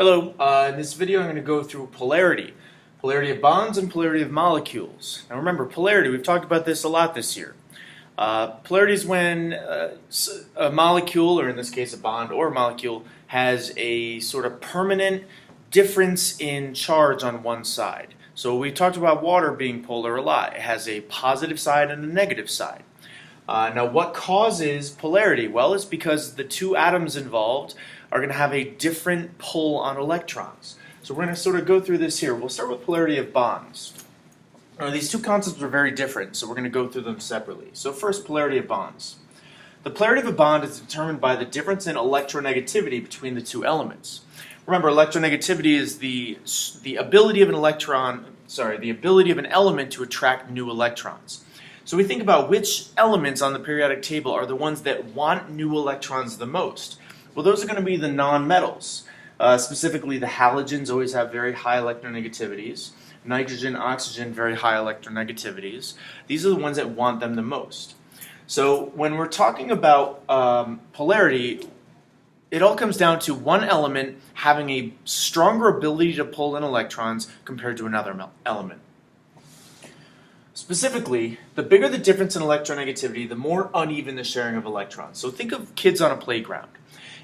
Hello, in this video I'm going to go through polarity. Polarity of bonds and polarity of molecules. Now remember, polarity, we've talked about this a lot this year. Polarity is when a molecule, or in this case a bond or a molecule, has a sort of permanent difference in charge on one side. So we talked about water being polar a lot. It has a positive side and a negative side. Now what causes polarity? Well, it's because the two atoms involved are going to have a different pull on electrons. So we're going to sort of go through this here. We'll start with polarity of bonds. Now, these two concepts are very different, so we're going to go through them separately. So first, polarity of bonds. The polarity of a bond is determined by the difference in electronegativity between the two elements. Remember, electronegativity is the ability of an element to attract new electrons. So we think about which elements on the periodic table are the ones that want new electrons the most. Well, those are going to be the nonmetals. Specifically, the halogens always have very high electronegativities. Nitrogen, oxygen, very high electronegativities. These are the ones that want them the most. So when we're talking about polarity, it all comes down to one element having a stronger ability to pull in electrons compared to another element. Specifically, the bigger the difference in electronegativity, the more uneven the sharing of electrons. So think of kids on a playground.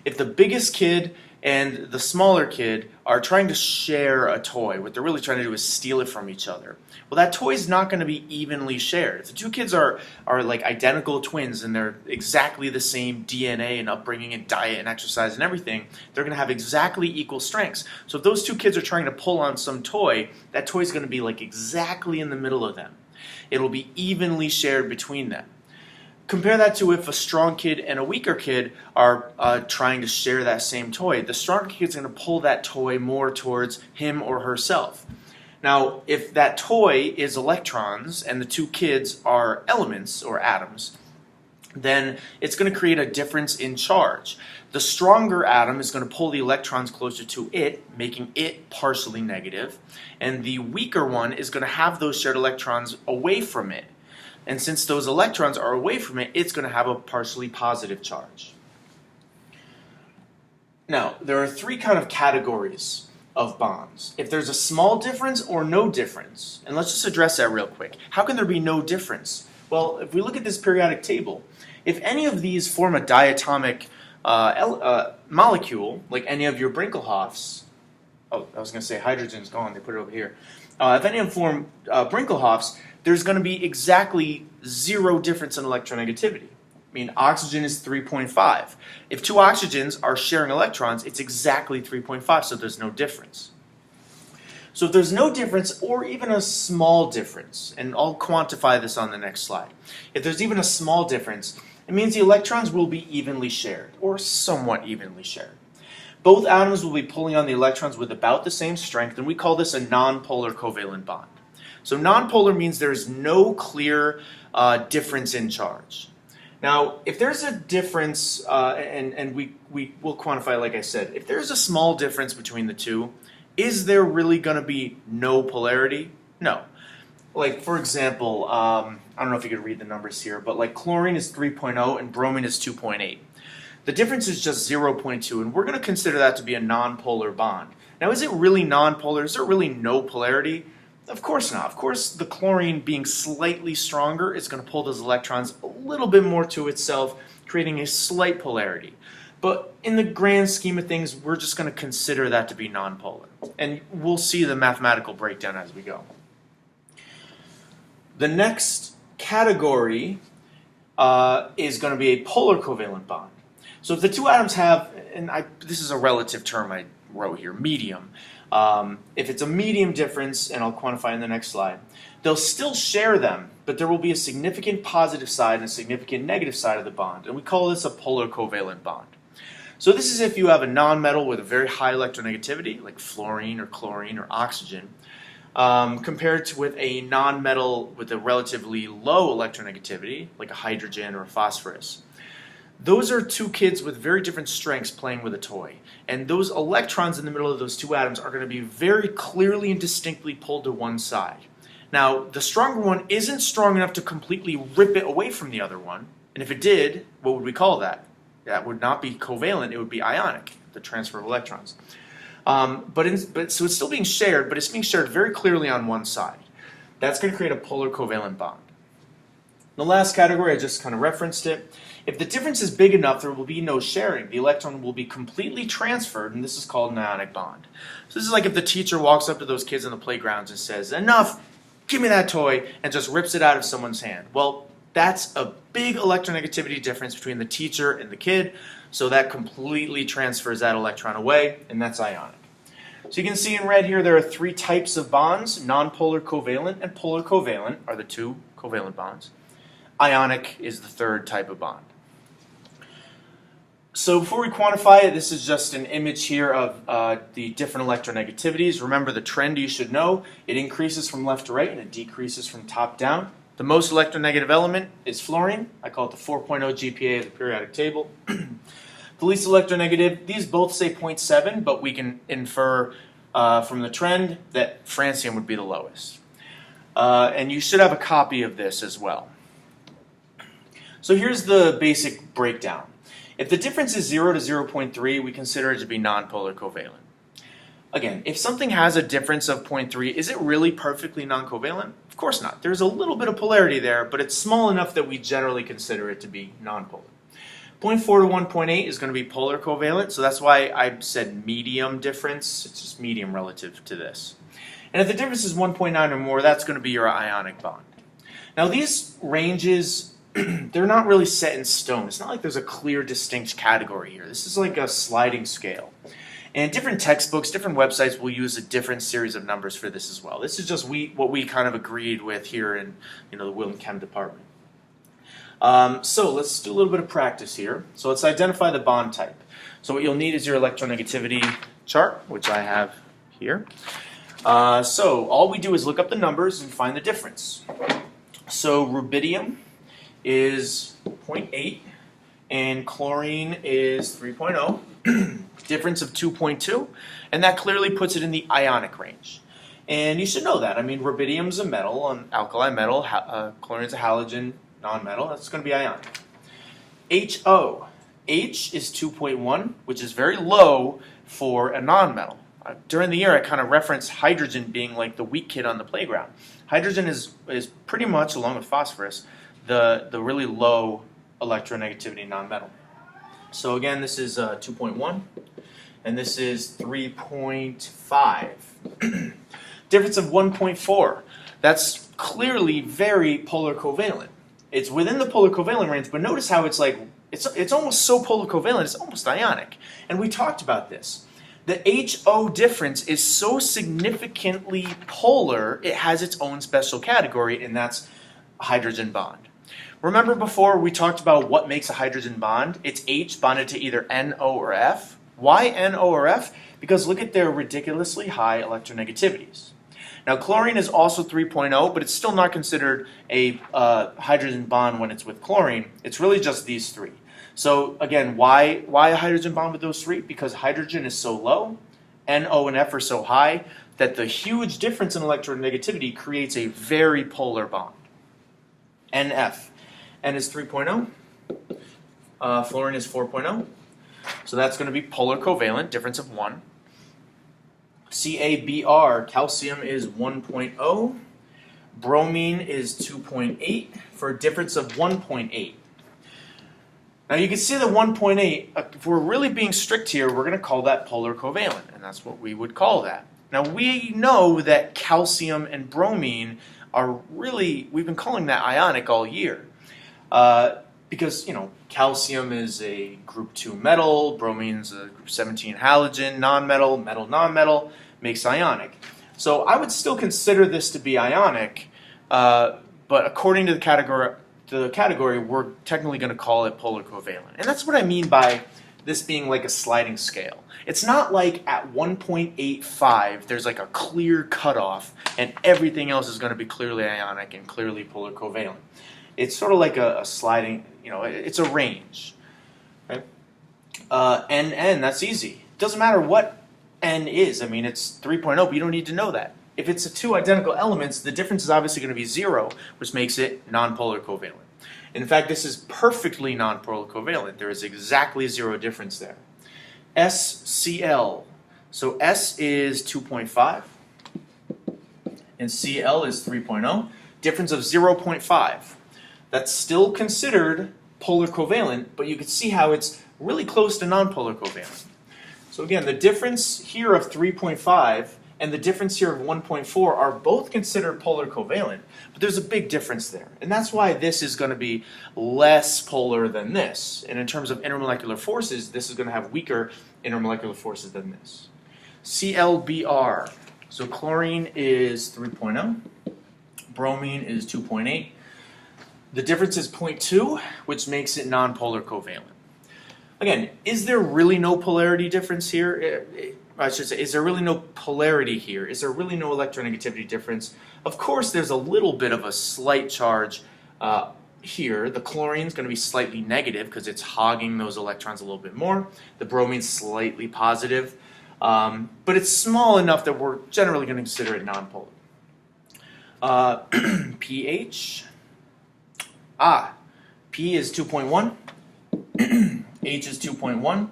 If the biggest kid and the smaller kid are trying to share a toy, what they're really trying to do is steal it from each other. Well, that toy is not going to be evenly shared. If the two kids are like identical twins and they're exactly the same DNA and upbringing and diet and exercise and everything, they're going to have exactly equal strengths. So if those two kids are trying to pull on some toy, that toy is going to be like exactly in the middle of them. It'll be evenly shared between them. Compare that to if a strong kid and a weaker kid are trying to share that same toy. The stronger kid is going to pull that toy more towards him or herself. Now, if that toy is electrons and the two kids are elements or atoms, then it's going to create a difference in charge. The stronger atom is going to pull the electrons closer to it, making it partially negative, and the weaker one is going to have those shared electrons away from it. And since those electrons are away from it, it's going to have a partially positive charge. Now, there are three kind of categories of bonds. If there's a small difference or no difference, and let's just address that real quick. How can there be no difference? Well, if we look at this periodic table, if any of these form a diatomic molecule, like any of your Brinkelhoffs, oh, I was going to say hydrogen's gone, they put it over here. If any of them form Brinkelhoffs, there's going to be exactly zero difference in electronegativity. I mean, oxygen is 3.5. If two oxygens are sharing electrons, it's exactly 3.5, so there's no difference. So if there's no difference, or even a small difference, and I'll quantify this on the next slide. If there's even a small difference, it means the electrons will be evenly shared, or somewhat evenly shared. Both atoms will be pulling on the electrons with about the same strength, and we call this a nonpolar covalent bond. So nonpolar means there's no clear difference in charge. Now, if there's a difference, and we will quantify, like I said, if there's a small difference between the two, is there really going to be no polarity? No. Like, for example, I don't know if you could read the numbers here, but like chlorine is 3.0 and bromine is 2.8. The difference is just 0.2, and we're going to consider that to be a nonpolar bond. Now, is it really nonpolar? Is there really no polarity? Of course not. Of course, the chlorine being slightly stronger is going to pull those electrons a little bit more to itself, creating a slight polarity. But in the grand scheme of things, we're just going to consider that to be nonpolar. And we'll see the mathematical breakdown as we go. The next category is going to be a polar covalent bond. So if the two atoms have, and this is a relative term I wrote here, medium. If it's a medium difference, and I'll quantify in the next slide, they'll still share them, but there will be a significant positive side and a significant negative side of the bond, and we call this a polar covalent bond. So this is if you have a nonmetal with a very high electronegativity, like fluorine or chlorine or oxygen, compared to with a nonmetal with a relatively low electronegativity, like a hydrogen or a phosphorus. Those are two kids with very different strengths playing with a toy. And those electrons in the middle of those two atoms are going to be very clearly and distinctly pulled to one side. Now, the stronger one isn't strong enough to completely rip it away from the other one. And if it did, what would we call that? That would not be covalent, it would be ionic, the transfer of electrons. So it's still being shared, but it's being shared very clearly on one side. That's going to create a polar covalent bond. The last category, I just kind of referenced it. If the difference is big enough, there will be no sharing. The electron will be completely transferred, and this is called an ionic bond. So this is like if the teacher walks up to those kids on the playgrounds and says, "Enough, give me that toy," and just rips it out of someone's hand. Well, that's a big electronegativity difference between the teacher and the kid, so that completely transfers that electron away, and that's ionic. So you can see in red here there are three types of bonds. Nonpolar covalent and polar covalent are the two covalent bonds. Ionic is the third type of bond. So before we quantify it, this is just an image here of the different electronegativities. Remember the trend you should know. It increases from left to right and it decreases from top down. The most electronegative element is fluorine. I call it the 4.0 GPa of the periodic table. The least electronegative, these both say 0.7, but we can infer from the trend that francium would be the lowest. And you should have a copy of this as well. So here's the basic breakdown. If the difference is 0 to 0.3, we consider it to be nonpolar covalent. Again, if something has a difference of 0.3, is it really perfectly noncovalent? Of course not. There's a little bit of polarity there, but it's small enough that we generally consider it to be nonpolar. 0.4 to 1.8 is going to be polar covalent, so that's why I said medium difference. It's just medium relative to this. And if the difference is 1.9 or more, that's going to be your ionic bond. Now these ranges, they're not really set in stone. It's not like there's a clear, distinct category here. This is like a sliding scale. And different textbooks, different websites will use a different series of numbers for this as well. This is just what we kind of agreed with here in the Will and Chem department. So let's do a little bit of practice here. So let's identify the bond type. So what you'll need is your electronegativity chart, which I have here. So all we do is look up the numbers and find the difference. So rubidium is 0.8 and chlorine is 3.0. Difference of 2.2, and that clearly puts it in the ionic range. And you should know that. I mean, rubidium's a metal, an alkali metal, chlorine's a halogen nonmetal. That's going to be ionic. HO. H is 2.1, which is very low for a nonmetal. During the year, I kind of referenced hydrogen being like the weak kid on the playground. Hydrogen is pretty much, along with phosphorus, the really low electronegativity nonmetal. So again, this is 2.1, and this is 3.5. Difference of 1.4. That's clearly very polar covalent. It's within the polar covalent range, but notice how it's like, it's almost so polar covalent, it's almost ionic. And we talked about this. The HO difference is so significantly polar, it has its own special category, and that's a hydrogen bond. Remember before we talked about what makes a hydrogen bond? It's H bonded to either NO or F. Why NO or F? Because look at their ridiculously high electronegativities. Now chlorine is also 3.0, but it's still not considered a hydrogen bond when it's with chlorine. It's really just these three. So again, why a hydrogen bond with those three? Because hydrogen is so low, NO and F are so high, that the huge difference in electronegativity creates a very polar bond. NF. N is 3.0, fluorine is 4.0, so that's going to be polar covalent, difference of 1. CaBr, calcium is 1.0, bromine is 2.8 for a difference of 1.8. Now you can see the 1.8, if we're really being strict here, we're going to call that polar covalent, and that's what we would call that. Now we know that calcium and bromine are really, we've been calling that ionic all year. Because, calcium is a group 2 metal, bromine's a group 17 halogen, nonmetal, metal, nonmetal, makes ionic. So I would still consider this to be ionic, but according to the category, we're technically going to call it polar covalent. And that's what I mean by this being like a sliding scale. It's not like at 1.85 there's like a clear cutoff and everything else is going to be clearly ionic and clearly polar covalent. It's sort of like a sliding, it's a range. Okay? NN, that's easy. It doesn't matter what N is. I mean, it's 3.0, but you don't need to know that. If it's two identical elements, the difference is obviously going to be 0, which makes it nonpolar covalent. In fact, this is perfectly nonpolar covalent. There is exactly 0 difference there. SCl, So S is 2.5 and Cl is 3.0. Difference of 0.5. That's still considered polar covalent, but you can see how it's really close to nonpolar covalent. So again, the difference here of 3.5 and the difference here of 1.4 are both considered polar covalent, but there's a big difference there. And that's why this is going to be less polar than this. And in terms of intermolecular forces, this is going to have weaker intermolecular forces than this. ClBr. So chlorine is 3.0, bromine is 2.8. The difference is 0.2, which makes it nonpolar covalent. Again, is there really no polarity difference here? I should say, is there really no polarity here? Is there really no electronegativity difference? Of course, there's a little bit of a slight charge here. The chlorine's going to be slightly negative because it's hogging those electrons a little bit more. The bromine's slightly positive. But it's small enough that we're generally going to consider it nonpolar. pH. P is 2.1. H is 2.1.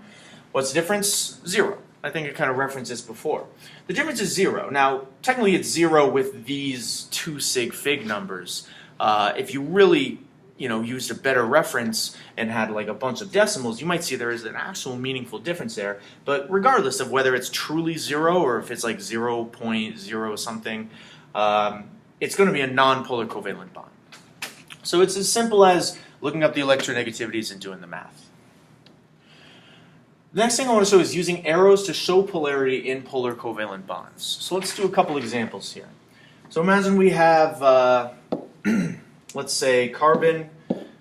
What's the difference? 0. I think I kind of referenced this before. The difference is 0. Now, technically it's 0 with these 2 sig fig numbers. If you really, used a better reference and had like a bunch of decimals, you might see there is an actual meaningful difference there. But regardless of whether it's truly 0 or if it's like 0.0 something, it's going to be a nonpolar covalent bond. So it's as simple as looking up the electronegativities and doing the math. The next thing I want to show is using arrows to show polarity in polar covalent bonds. So let's do a couple examples here. So imagine we have, let's say, carbon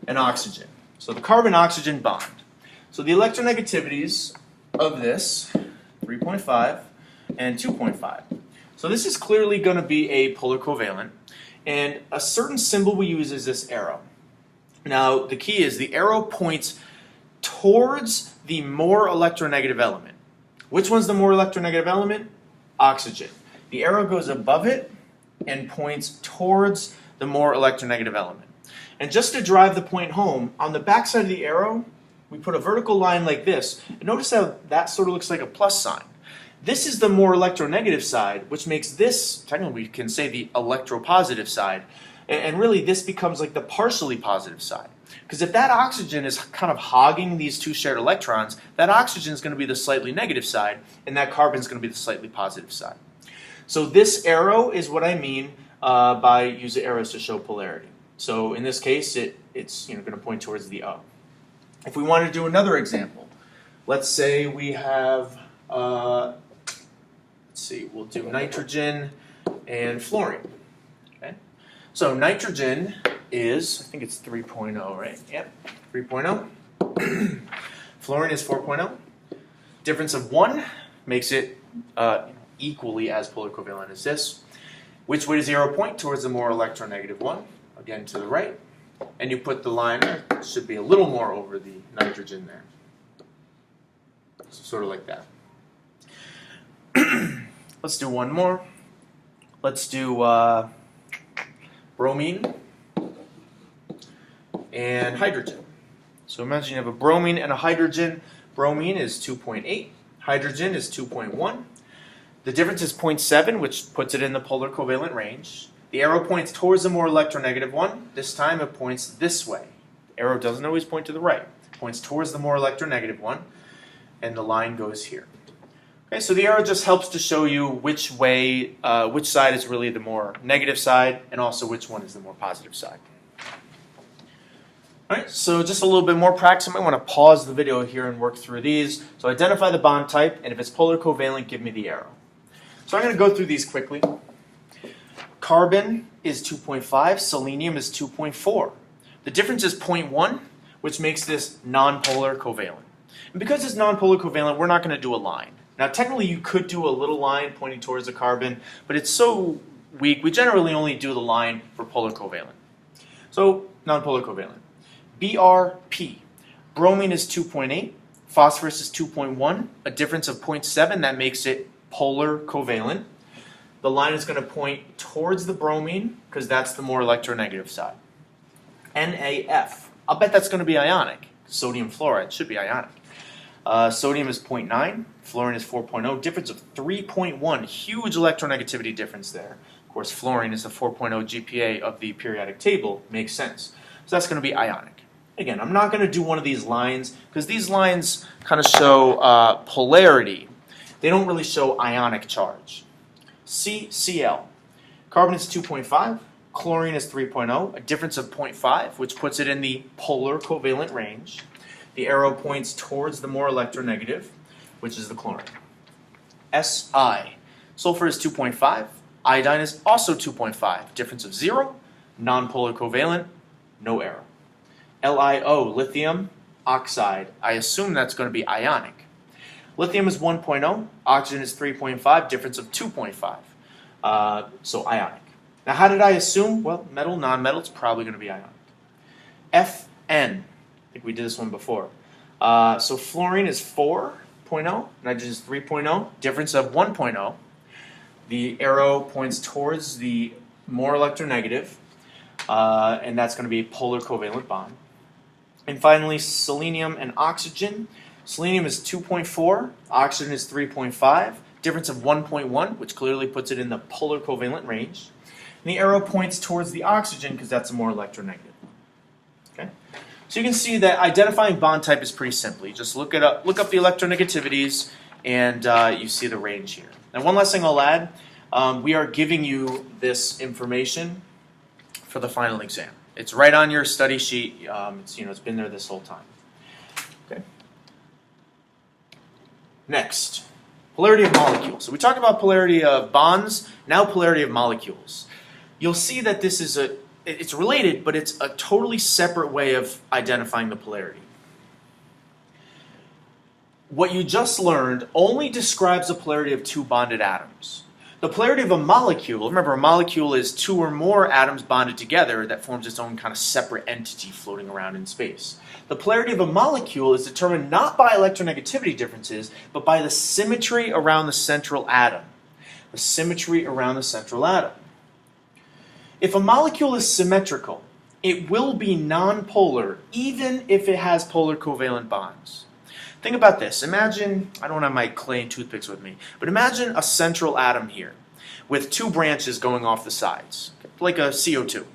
and oxygen. So the carbon-oxygen bond. So the electronegativities of this, 3.5 and 2.5. So this is clearly going to be a polar covalent. And a certain symbol we use is this arrow. Now, the key is the arrow points towards the more electronegative element. Which one's the more electronegative element? Oxygen. The arrow goes above it and points towards the more electronegative element. And just to drive the point home, on the back side of the arrow, we put a vertical line like this. And notice how that sort of looks like a plus sign. This is the more electronegative side, which makes this, technically we can say, the electropositive side. And really this becomes like the partially positive side. Because if that oxygen is kind of hogging these 2 shared electrons, that oxygen is going to be the slightly negative side, and that carbon is going to be the slightly positive side. So this arrow is what I mean by using arrows to show polarity. So in this case, it's going to point towards the O. If we want to do another example, let's say we have, we'll do nitrogen and fluorine. Okay? So nitrogen is, I think it's 3.0, right? Yep, 3.0. Fluorine is 4.0. Difference of 1 makes it equally as polar covalent as this. Which way does the arrow point? Towards the more electronegative one. Again, to the right. And you put the line, should be a little more over the nitrogen there. So sort of like that. Let's do one more. Let's do bromine and hydrogen. So imagine you have a bromine and a hydrogen. Bromine is 2.8. Hydrogen is 2.1. The difference is 0.7, which puts it in the polar covalent range. The arrow points towards the more electronegative one. This time it points this way. The arrow doesn't always point to the right. It points towards the more electronegative one, and the line goes here. Okay, so the arrow just helps to show you which way, which side is really the more negative side, and also which one is the more positive side. Alright, so just a little bit more practice. I might want to pause the video here and work through these. So identify the bond type, and if it's polar covalent, give me the arrow. So I'm going to go through these quickly. Carbon is 2.5, selenium is 2.4. The difference is 0.1, which makes this nonpolar covalent. And because it's nonpolar covalent, we're not going to do a line. Now technically you could do a little line pointing towards the carbon, but it's so weak, we generally only do the line for polar covalent. So, nonpolar covalent. BRP. Bromine is 2.8, phosphorus is 2.1, a difference of 0.7, that makes it polar covalent. The line is going to point towards the bromine because that's the more electronegative side. NaF. I'll bet that's going to be ionic. Sodium fluoride should be ionic. Sodium is 0.9, fluorine is 4.0, difference of 3.1, huge electronegativity difference there. Of course, fluorine is the 4.0 GPa of the periodic table, makes sense. So that's going to be ionic. Again, I'm not going to do one of these lines because these lines kind of show polarity. They don't really show ionic charge. Cl. Carbon is 2.5, chlorine is 3.0, a difference of 0.5, which puts it in the polar covalent range. The arrow points towards the more electronegative, which is the chlorine. Si. Sulfur is 2.5, iodine is also 2.5, difference of 0, nonpolar covalent, no arrow. LiO, lithium oxide, I assume that's going to be ionic. Lithium is 1.0, oxygen is 3.5, difference of 2.5, so ionic. Now how did I assume? Well, metal, non-metal, it's probably going to be ionic. Fn, I think we did this one before. So fluorine is 4.0, nitrogen is 3.0, difference of 1.0. The arrow points towards the more electronegative, and that's going to be a polar covalent bond. And finally, selenium and oxygen. Selenium is 2.4, oxygen is 3.5, difference of 1.1, which clearly puts it in the polar covalent range. And the arrow points towards the oxygen because that's a more electronegative. Okay? So you can see that identifying bond type is pretty simple. You just look up the electronegativities, and you see the range here. Now, one last thing I'll add, we are giving you this information for the final exam. It's right on your study sheet. It's been there this whole time. Okay. Next, polarity of molecules. So we talked about polarity of bonds. Now polarity of molecules. You'll see that this is it's related, but it's a totally separate way of identifying the polarity. What you just learned only describes the polarity of two bonded atoms. The polarity of a molecule, remember a molecule is two or more atoms bonded together that forms its own kind of separate entity floating around in space. The polarity of a molecule is determined not by electronegativity differences, but by the symmetry around the central atom. The symmetry around the central atom. If a molecule is symmetrical, it will be nonpolar even if it has polar covalent bonds. Think about this. Imagine, I don't have my clay and toothpicks with me, but imagine a central atom here with two branches going off the sides, like a CO2.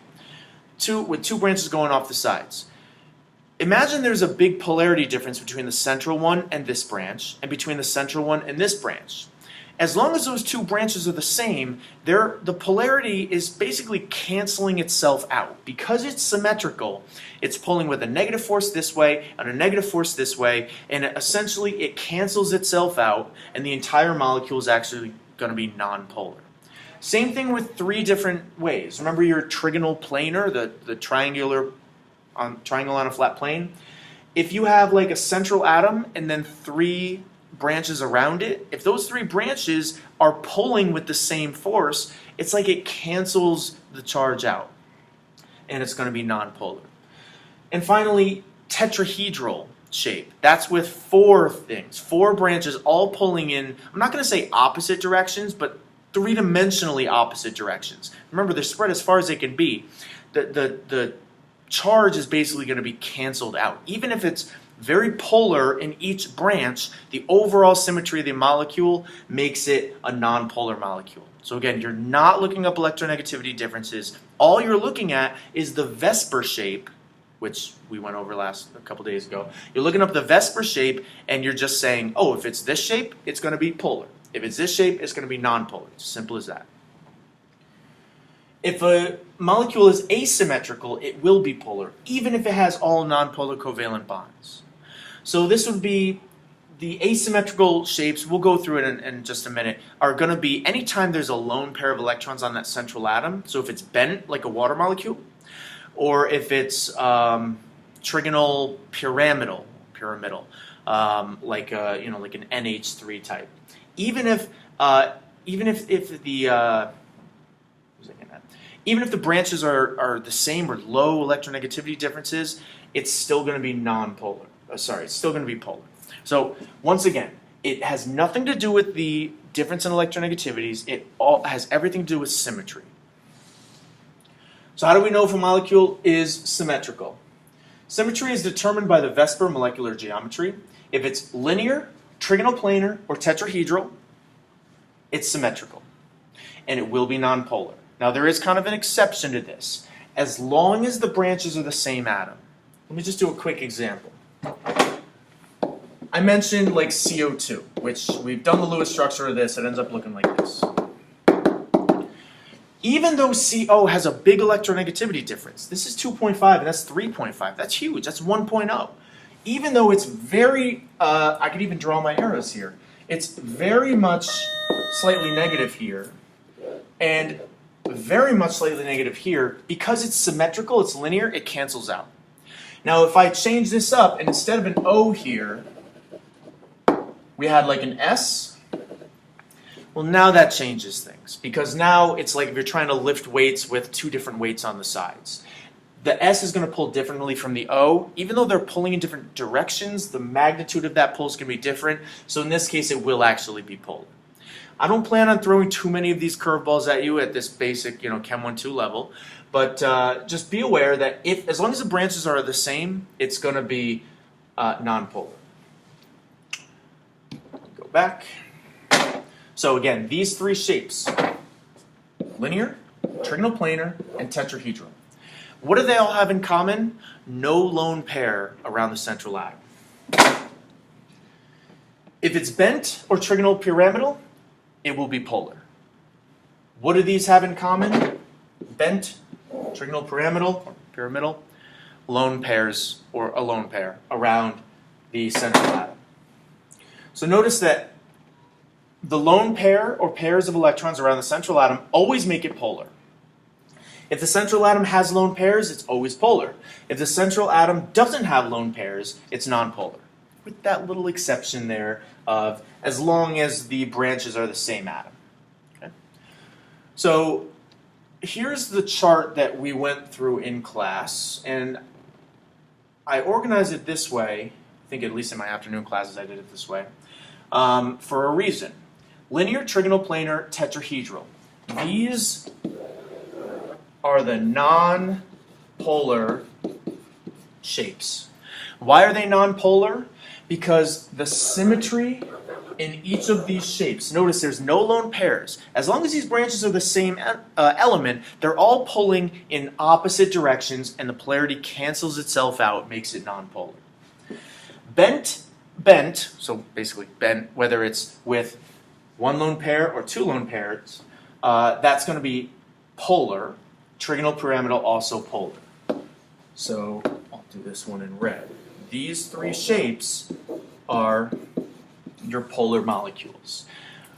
With two branches going off the sides. Imagine there's a big polarity difference between the central one and this branch, and between the central one and this branch. As long as those two branches are the same, the polarity is basically canceling itself out. Because it's symmetrical, it's pulling with a negative force this way and a negative force this way, and essentially it cancels itself out, and the entire molecule is actually going to be nonpolar. Same thing with three different ways. Remember your trigonal planar, the triangle on a flat plane? If you have like a central atom and then three branches around it, if those three branches are pulling with the same force, it's like it cancels the charge out, and it's going to be nonpolar. And finally, tetrahedral shape. That's with four branches all pulling in, I'm not going to say opposite directions, but three-dimensionally opposite directions. Remember, they're spread as far as they can be. The charge is basically going to be canceled out. Even if it's very polar in each branch, the overall symmetry of the molecule makes it a nonpolar molecule. So again, you're not looking up electronegativity differences. All you're looking at is the Vesper shape, which we went over a couple days ago. You're looking up the Vesper shape, and you're just saying, oh, if it's this shape, it's going to be polar. If it's this shape, it's going to be nonpolar. It's as simple as that. If a molecule is asymmetrical, it will be polar, even if it has all nonpolar covalent bonds. So this would be the asymmetrical shapes, we'll go through it in just a minute, are going to be anytime there's a lone pair of electrons on that central atom. So if it's bent like a water molecule, or if it's trigonal pyramidal, like an NH3 type. Even if the branches are the same or low electronegativity differences, it's still going to be nonpolar. It's still going to be polar. So once again, it has nothing to do with the difference in electronegativities. It all has everything to do with symmetry. So how do we know if a molecule is symmetrical? Symmetry is determined by the Vesper molecular geometry. If it's linear, trigonal planar, or tetrahedral, it's symmetrical, and it will be nonpolar. Now there is kind of an exception to this, as long as the branches are the same atom. Let me just do a quick example. I mentioned like CO2, which we've done the Lewis structure of this, it ends up looking like this. Even though CO has a big electronegativity difference, this is 2.5 and that's 3.5, that's huge, that's 1.0. Even though it's very, I could even draw my arrows here, it's very much slightly negative here, and very much slightly negative here, because it's symmetrical, it's linear, it cancels out. Now if I change this up, and instead of an O here, we had like an S, well now that changes things, because now it's like if you're trying to lift weights with two different weights on the sides. The S is going to pull differently from the O. Even though they're pulling in different directions, the magnitude of that pull is going to be different, so in this case it will actually be polar. I don't plan on throwing too many of these curveballs at you at this basic, Chem 1-2 level, but just be aware that as long as the branches are the same, it's going to be nonpolar. Go back. So again, these three shapes, linear, trigonal planar, and tetrahedral. What do they all have in common? No lone pair around the central atom. If it's bent or trigonal pyramidal, it will be polar. What do these have in common? Bent, trigonal pyramidal, or pyramidal, lone pairs, or a lone pair around the central atom. So notice that the lone pair or pairs of electrons around the central atom always make it polar. If the central atom has lone pairs, it's always polar. If the central atom doesn't have lone pairs, it's nonpolar. With that little exception there of as long as the branches are the same atom. Okay? So here's the chart that we went through in class, and I organized it this way. I think at least in my afternoon classes I did it this way, for a reason. Linear, trigonal, planar, tetrahedral. These are the non-polar shapes. Why are they non-polar? Because the symmetry in each of these shapes, notice there's no lone pairs. As long as these branches are the same element, they're all pulling in opposite directions, and the polarity cancels itself out, makes it non-polar. Bent, so basically bent, whether it's with one lone pair or two lone pairs, that's going to be polar. Trigonal pyramidal, also polar. So I'll do this one in red. These three shapes are your polar molecules.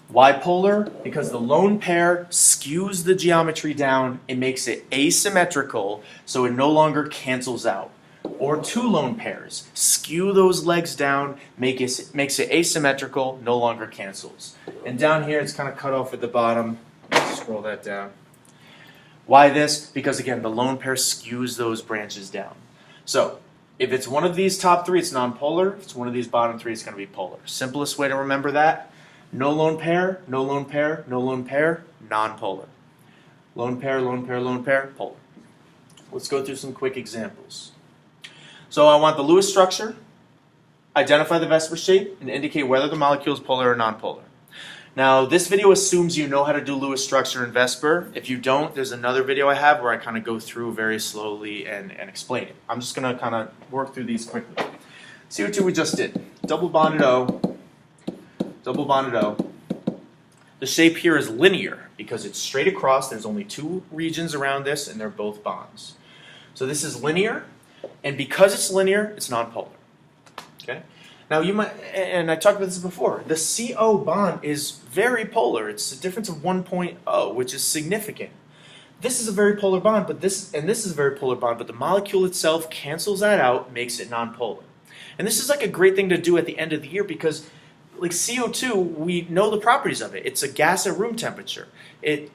Why polar? Because the lone pair skews the geometry down, it makes it asymmetrical, so it no longer cancels out. Or two lone pairs skew those legs down, makes it asymmetrical, no longer cancels. And down here it's kind of cut off at the bottom. Let's scroll that down. Why this? Because again, the lone pair skews those branches down. So if it's one of these top three, it's nonpolar. If it's one of these bottom three, it's going to be polar. Simplest way to remember that: no lone pair, no lone pair, no lone pair, nonpolar. Lone pair, lone pair, lone pair, polar. Let's go through some quick examples. So I want the Lewis structure, identify the Vesper shape, and indicate whether the molecule is polar or nonpolar. Now, this video assumes you know how to do Lewis structure in Vesper. If you don't, there's another video I have where I kind of go through very slowly and explain it. I'm just going to kind of work through these quickly. CO2 we just did. Double bonded O. Double bonded O. The shape here is linear because it's straight across. There's only two regions around this, and they're both bonds. So this is linear, and because it's linear, it's nonpolar. Okay? Now you might, and I talked about this before, the CO bond is very polar. It's a difference of 1.0, which is significant. This is a very polar bond, but this is a very polar bond, but the molecule itself cancels that out, makes it nonpolar. And this is like a great thing to do at the end of the year because like CO2, we know the properties of it. It's a gas at room temperature. It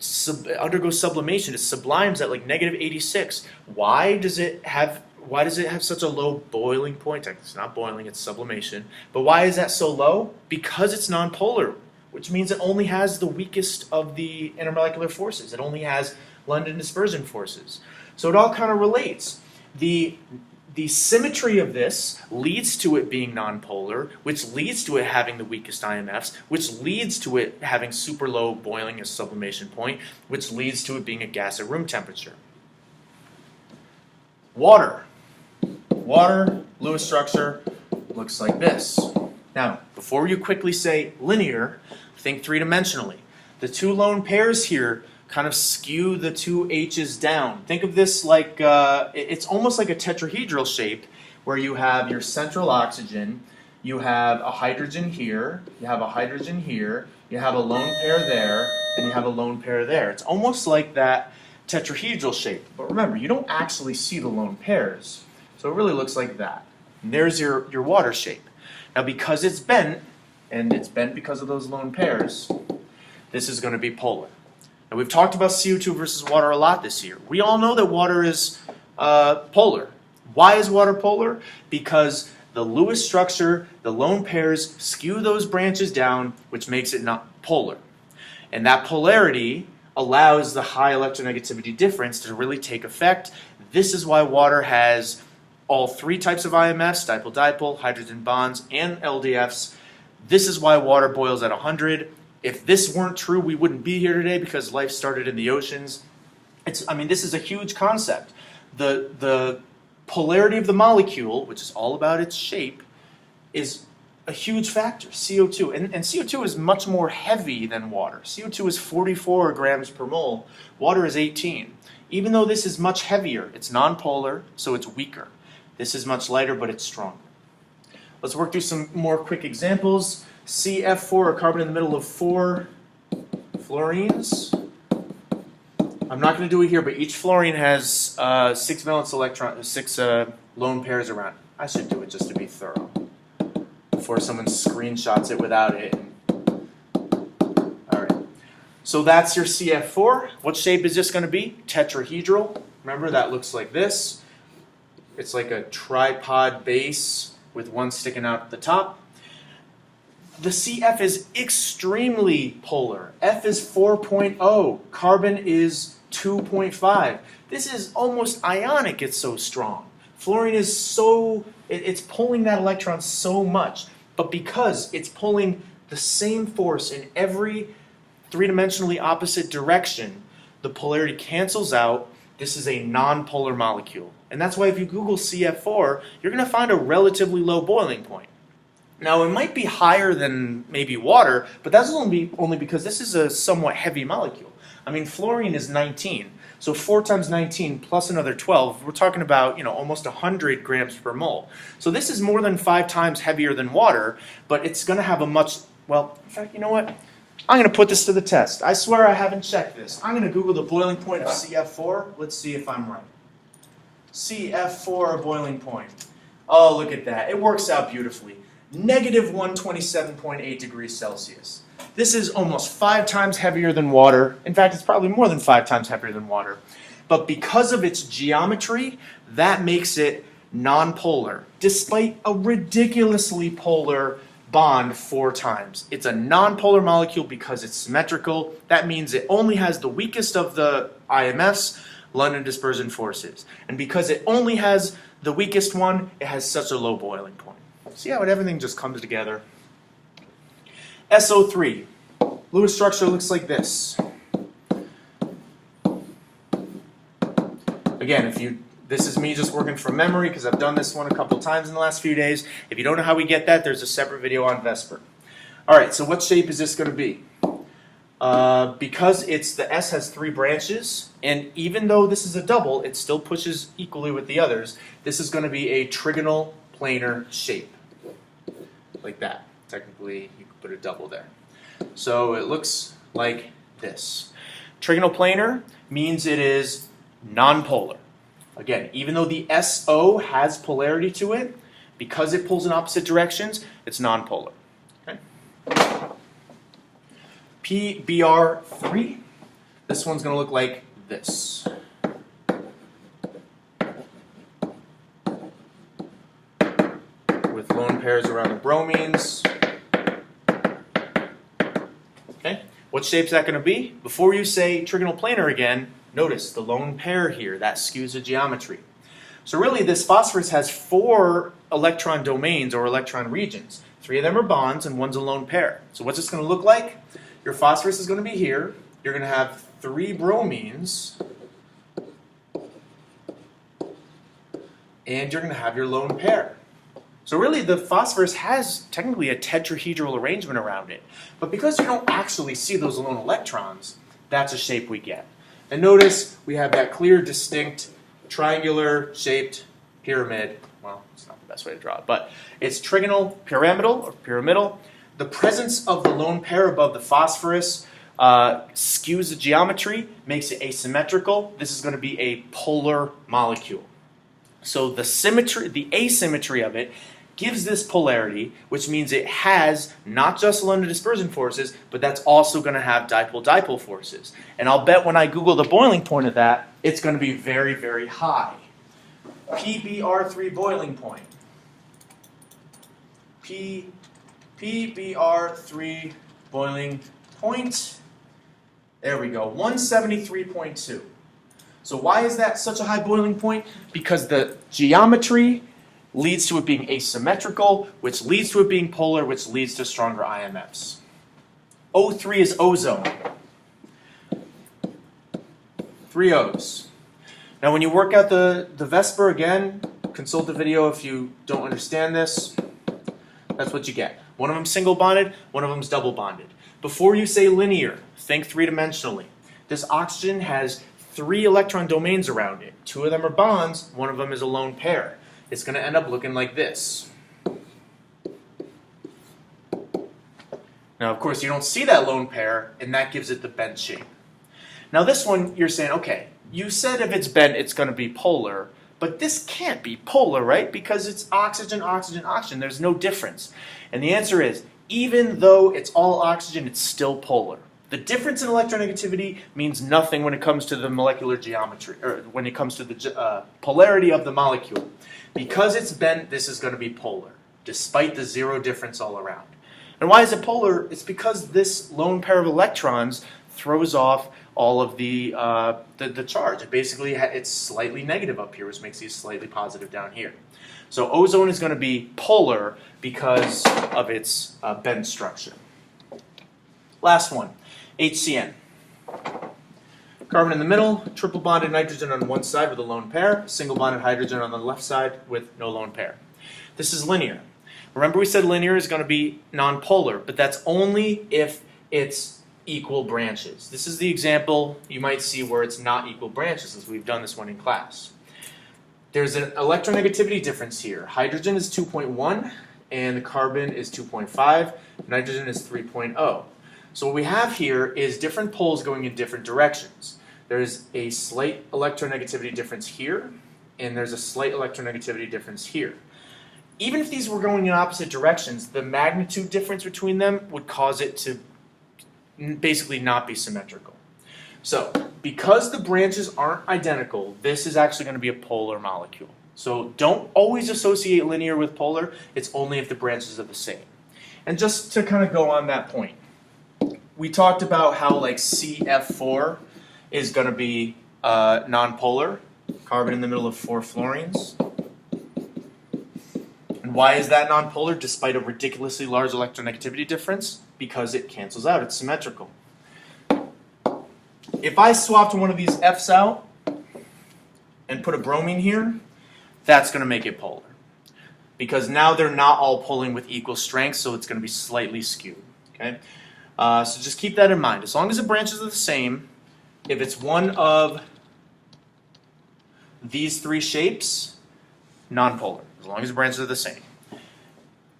undergoes sublimation. It sublimes at like -86. Why does it have such a low boiling point? It's not boiling, it's sublimation. But why is that so low? Because it's nonpolar, which means it only has the weakest of the intermolecular forces. It only has London dispersion forces. So it all kind of relates. The The symmetry of this leads to it being nonpolar, which leads to it having the weakest IMFs, which leads to it having super low boiling as sublimation point, which leads to it being a gas at room temperature. Water. Water, Lewis structure, looks like this. Now, before you quickly say linear, think three-dimensionally. The two lone pairs here kind of skew the two H's down. Think of this like, it's almost like a tetrahedral shape where you have your central oxygen, you have a hydrogen here, you have a hydrogen here, you have a lone pair there, and you have a lone pair there. It's almost like that tetrahedral shape. But remember, you don't actually see the lone pairs. So it really looks like that. And there's your water shape. Now because it's bent, and it's bent because of those lone pairs, this is going to be polar. Now we've talked about CO2 versus water a lot this year. We all know that water is polar. Why is water polar? Because the Lewis structure, the lone pairs skew those branches down, which makes it not polar. And that polarity allows the high electronegativity difference to really take effect. This is why water has all three types of IMFs, dipole-dipole, hydrogen bonds, and LDFs. This is why water boils at 100. If this weren't true, we wouldn't be here today because life started in the oceans. This is a huge concept. The polarity of the molecule, which is all about its shape, is a huge factor, CO2. And CO2 is much more heavy than water. CO2 is 44 grams per mole. Water is 18. Even though this is much heavier, it's nonpolar, so it's weaker. This is much lighter, but it's stronger. Let's work through some more quick examples. CF4, a carbon in the middle of 4 fluorines. I'm not going to do it here, but each fluorine has 6 valence electrons, 6 lone pairs around. I should do it just to be thorough before someone screenshots it without it. All right. So that's your CF4. What shape is this going to be? Tetrahedral. Remember, that looks like this. It's like a tripod base with one sticking out at the top. The CF is extremely polar. F is 4.0. Carbon is 2.5. This is almost ionic, it's so strong. Fluorine is it's pulling that electron so much. But because it's pulling the same force in every three-dimensionally opposite direction, the polarity cancels out. This is a nonpolar molecule. And that's why if you Google CF4, you're going to find a relatively low boiling point. Now, it might be higher than maybe water, but that's only because this is a somewhat heavy molecule. I mean, fluorine is 19. So 4 times 19 plus another 12, we're talking about, almost 100 grams per mole. So this is more than 5 times heavier than water, but it's going to have in fact, you know what? I'm going to put this to the test. I swear I haven't checked this. I'm going to Google the boiling point of CF4. Let's see if I'm right. CF4 boiling point. Oh, look at that. It works out beautifully. Negative 127.8 degrees Celsius. This is almost 5 times heavier than water. In fact, it's probably more than 5 times heavier than water. But because of its geometry, that makes it nonpolar, despite a ridiculously polar bond 4 times. It's a nonpolar molecule because it's symmetrical. That means it only has the weakest of the IMFs, London dispersion forces. And because it only has the weakest one, it has such a low boiling point. See how everything just comes together? SO3. Lewis structure looks like this. Again, this is me just working from memory because I've done this one a couple times in the last few days. If you don't know how we get that, there's a separate video on Vesper. All right, so what shape is this going to be? Because the S has 3 branches, and even though this is a double, it still pushes equally with the others. This is going to be a trigonal planar shape, like that. Technically, you could put a double there. So it looks like this. Trigonal planar means it is nonpolar. Again, even though the SO has polarity to it, because it pulls in opposite directions, it's nonpolar. Okay? PBr3, this one's going to look like this. With lone pairs around the bromines. Okay, what shape's that going to be? Before you say trigonal planar again, notice the lone pair here, that skews the geometry. So really, this phosphorus has 4 electron domains or electron regions. 3 of them are bonds and 1's a lone pair. So what's this going to look like? Your phosphorus is going to be here. You're going to have 3 bromines. And you're going to have your lone pair. So really, the phosphorus has technically a tetrahedral arrangement around it. But because you don't actually see those lone electrons, that's a shape we get. And notice we have that clear, distinct, triangular shaped pyramid. Well, it's not the best way to draw it, but it's trigonal pyramidal or pyramidal. The presence of the lone pair above the phosphorus skews the geometry, makes it asymmetrical. This is going to be a polar molecule. So the symmetry, the asymmetry of it gives this polarity, which means it has not just London dispersion forces, but that's also going to have dipole-dipole forces. And I'll bet when I Google the boiling point of that, it's going to be very, very high. PBr3 boiling point. PBr3 boiling point. There we go, 173.2. So why is that such a high boiling point? Because the geometry leads to it being asymmetrical, which leads to it being polar, which leads to stronger IMFs. O3 is ozone. 3 O's. Now when you work out the VSEPR, again, consult the video if you don't understand this. That's what you get. One of them's single bonded, one of them's double bonded. Before you say linear, think 3-dimensionally. This oxygen has 3 electron domains around it. 2 of them are bonds, 1 of them is a lone pair. It's going to end up looking like this. Now, of course, you don't see that lone pair, and that gives it the bent shape. Now, this one, you're saying, okay, you said if it's bent, it's going to be polar, but this can't be polar, right? Because it's oxygen, oxygen, oxygen. There's no difference. And the answer is, even though it's all oxygen, it's still polar. The difference in electronegativity means nothing when it comes to the molecular geometry, or when it comes to the polarity of the molecule. Because it's bent, this is going to be polar, despite the 0 difference all around. And why is it polar? It's because this lone pair of electrons throws off all of the charge. It basically, it's slightly negative up here, which makes these slightly positive down here. So ozone is going to be polar because of its bent structure. Last one. HCN. Carbon in the middle, triple bonded nitrogen on one side with a lone pair, single bonded hydrogen on the left side with no lone pair. This is linear. Remember we said linear is going to be nonpolar, but that's only if it's equal branches. This is the example you might see where it's not equal branches, as we've done this one in class. There's an electronegativity difference here. Hydrogen is 2.1 and the carbon is 2.5, nitrogen is 3.0. So what we have here is different poles going in different directions. There's a slight electronegativity difference here, and there's a slight electronegativity difference here. Even if these were going in opposite directions, the magnitude difference between them would cause it to basically not be symmetrical. So, because the branches aren't identical, this is actually going to be a polar molecule. So don't always associate linear with polar, it's only if the branches are the same. And just to kind of go on that point, we talked about how like CF4 is going to be nonpolar, carbon in the middle of 4 fluorines. And why is that nonpolar despite a ridiculously large electronegativity difference? Because it cancels out, it's symmetrical. If I swapped one of these F's out and put a bromine here, that's going to make it polar. Because now they're not all pulling with equal strength, so it's going to be slightly skewed. Okay? So just keep that in mind. As long as the branches are the same, if it's one of these 3 shapes, nonpolar, as long as the branches are the same.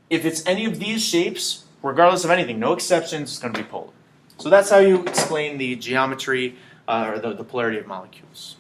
If it's any of these shapes, regardless of anything, no exceptions, it's going to be polar. So that's how you explain the geometry or the polarity of molecules.